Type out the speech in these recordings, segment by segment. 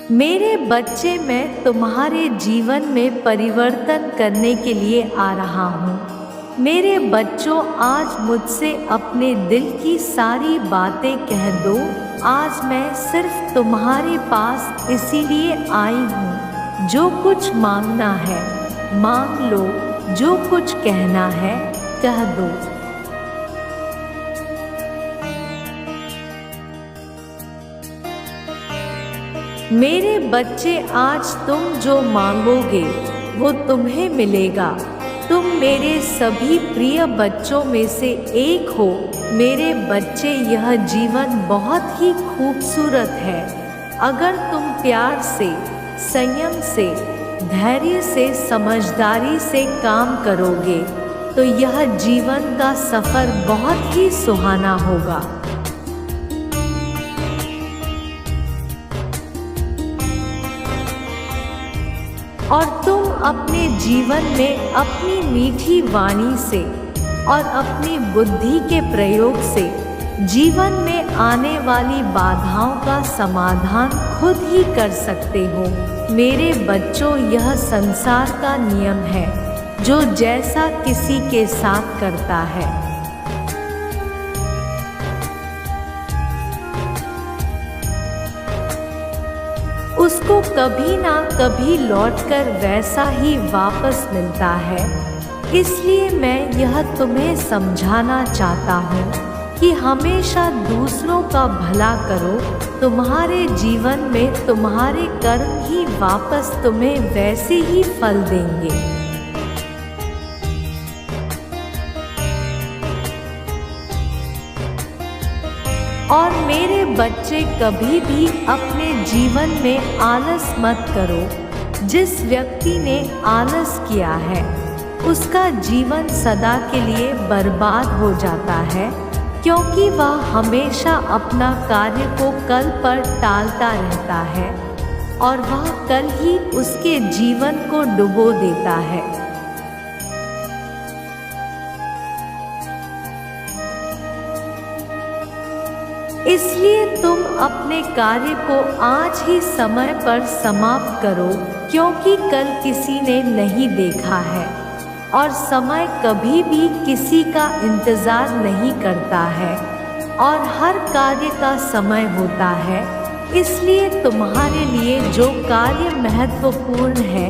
मेरे बच्चे, मैं तुम्हारे जीवन में परिवर्तन करने के लिए आ रहा हूँ। मेरे बच्चों, आज मुझसे अपने दिल की सारी बातें कह दो। आज मैं सिर्फ तुम्हारे पास इसीलिए आई हूँ। जो कुछ मांगना है मांग लो, जो कुछ कहना है कह दो। मेरे बच्चे, आज तुम जो मांगोगे वो तुम्हें मिलेगा। तुम मेरे सभी प्रिय बच्चों में से एक हो। मेरे बच्चे, यह जीवन बहुत ही खूबसूरत है। अगर तुम प्यार से, संयम से, धैर्य से, समझदारी से काम करोगे तो यह जीवन का सफ़र बहुत ही सुहाना होगा। और तुम अपने जीवन में अपनी मीठी वाणी से और अपनी बुद्धि के प्रयोग से जीवन में आने वाली बाधाओं का समाधान खुद ही कर सकते हो। मेरे बच्चों, यह संसार का नियम है, जो जैसा किसी के साथ करता है उसको कभी ना कभी लौटकर वैसा ही वापस मिलता है। इसलिए मैं यह तुम्हें समझाना चाहता हूँ कि हमेशा दूसरों का भला करो। तुम्हारे जीवन में तुम्हारे कर्म ही वापस तुम्हें वैसे ही फल देंगे। और मेरे बच्चे, कभी भी अपने जीवन में आलस मत करो। जिस व्यक्ति ने आलस किया है उसका जीवन सदा के लिए बर्बाद हो जाता है, क्योंकि वह हमेशा अपना कार्य को कल पर टालता रहता है और वह कल ही उसके जीवन को डुबो देता है। इसलिए तुम अपने कार्य को आज ही समय पर समाप्त करो, क्योंकि कल किसी ने नहीं देखा है और समय कभी भी किसी का इंतज़ार नहीं करता है और हर कार्य का समय होता है। इसलिए तुम्हारे लिए जो कार्य महत्वपूर्ण है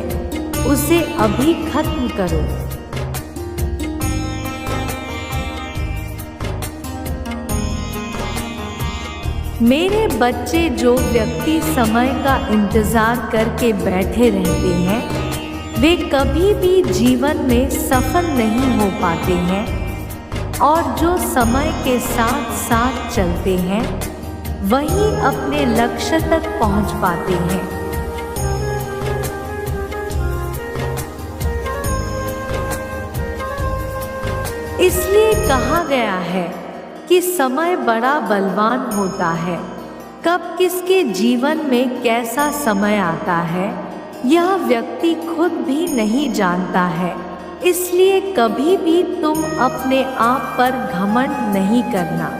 उसे अभी खत्म करो। मेरे बच्चे, जो व्यक्ति समय का इंतज़ार करके बैठे रहते हैं वे कभी भी जीवन में सफल नहीं हो पाते हैं, और जो समय के साथ साथ चलते हैं वही अपने लक्ष्य तक पहुंच पाते हैं। इसलिए कहा गया है कि समय बड़ा बलवान होता है। कब किसके जीवन में कैसा समय आता है यह व्यक्ति खुद भी नहीं जानता है। इसलिए कभी भी तुम अपने आप पर घमंड नहीं करना।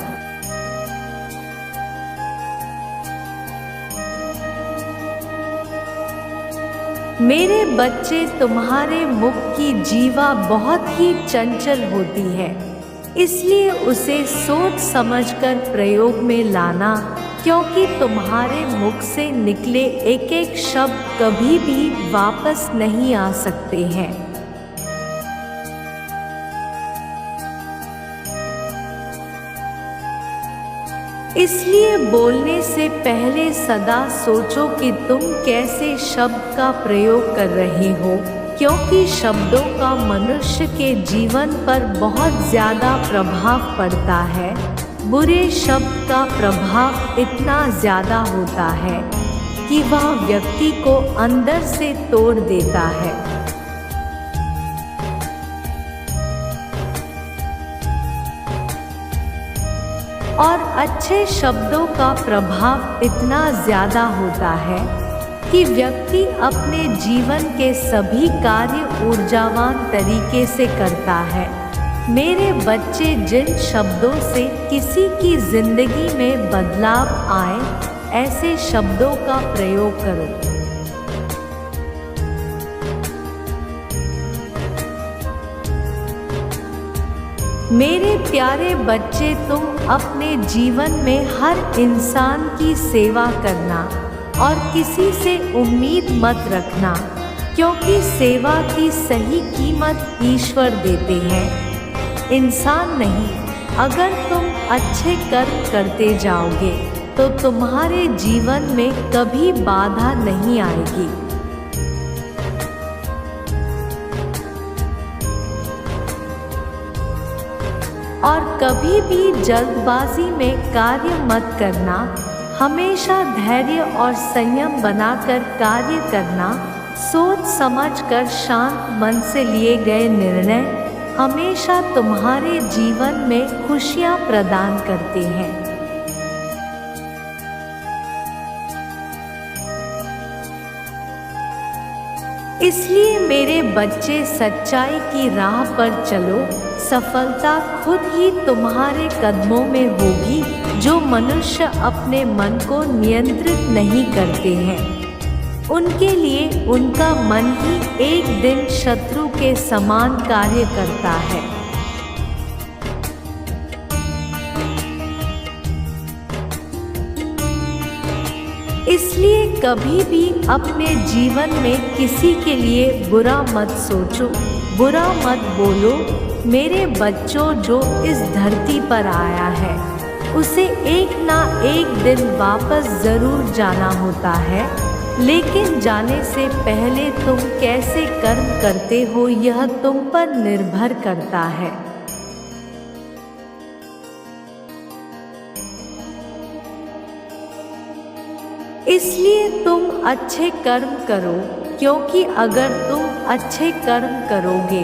मेरे बच्चे, तुम्हारे मुख की जीवा बहुत ही चंचल होती है, इसलिए उसे सोच समझकर प्रयोग में लाना, क्योंकि तुम्हारे मुख से निकले एक एक शब्द कभी भी वापस नहीं आ सकते हैं। इसलिए बोलने से पहले सदा सोचो कि तुम कैसे शब्द का प्रयोग कर रहे हो, क्योंकि शब्दों का मनुष्य के जीवन पर बहुत ज़्यादा प्रभाव पड़ता है। बुरे शब्द का प्रभाव इतना ज़्यादा होता है कि वह व्यक्ति को अंदर से तोड़ देता है। और अच्छे शब्दों का प्रभाव इतना ज़्यादा होता है कि व्यक्ति अपने जीवन के सभी कार्य ऊर्जावान तरीके से करता है। मेरे बच्चे, जिन शब्दों से किसी की जिंदगी में बदलाव आए ऐसे शब्दों का प्रयोग करो। मेरे प्यारे बच्चे, तुम अपने जीवन में हर इंसान की सेवा करना और किसी से उम्मीद मत रखना, क्योंकि सेवा की सही कीमत ईश्वर देते हैं, इंसान नहीं। अगर तुम अच्छे कर्म करते जाओगे तो तुम्हारे जीवन में कभी बाधा नहीं आएगी। और कभी भी जल्दबाजी में कार्य मत करना, हमेशा धैर्य और संयम बनाकर कार्य करना। सोच समझकर शांत मन से लिए गए निर्णय हमेशा तुम्हारे जीवन में खुशियां प्रदान करते हैं। इसलिए मेरे बच्चे, सच्चाई की राह पर चलो। सफलता खुद ही तुम्हारे कदमों में होगी। जो मनुष्य अपने मन को नियंत्रित नहीं करते हैं, उनके लिए उनका मन ही एक दिन शत्रु के समान कार्य करता है। इसलिए कभी भी अपने जीवन में किसी के लिए बुरा मत सोचो, बुरा मत बोलो। मेरे बच्चों, जो इस धरती पर आया है उसे एक ना एक दिन वापस जरूर जाना होता है, लेकिन जाने से पहले तुम कैसे कर्म करते हो यह तुम पर निर्भर करता है। इसलिए तुम अच्छे कर्म करो, क्योंकि अगर तुम अच्छे कर्म करोगे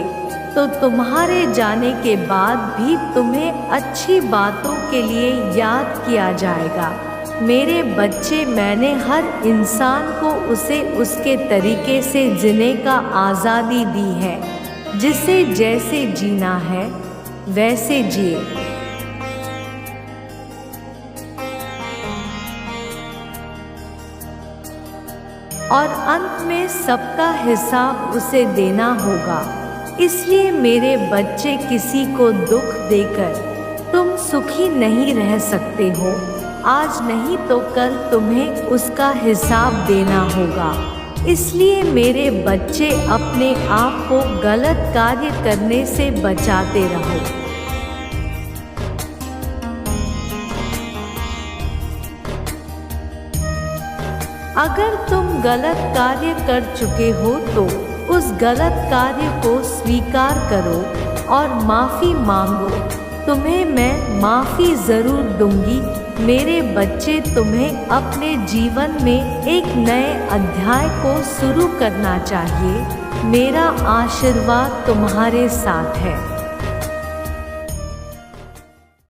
तो तुम्हारे जाने के बाद भी तुम्हें अच्छी बातों के लिए याद किया जाएगा। मेरे बच्चे, मैंने हर इंसान को उसे उसके तरीके से जीने का आज़ादी दी है। जिसे जैसे जीना है वैसे जिए। और अंत में सबका हिसाब उसे देना होगा। इसलिए मेरे बच्चे, किसी को दुख देकर तुम सुखी नहीं रह सकते हो। आज नहीं तो कल तुम्हें उसका हिसाब देना होगा। इसलिए मेरे बच्चे, अपने आप को गलत कार्य करने से बचाते रहो। अगर तुम गलत कार्य कर चुके हो तो उस गलत कार्य को स्वीकार करो और माफ़ी मांगो। तुम्हें मैं माफ़ी ज़रूर दूंगी। मेरे बच्चे, तुम्हें अपने जीवन में एक नए अध्याय को शुरू करना चाहिए। मेरा आशीर्वाद तुम्हारे साथ है।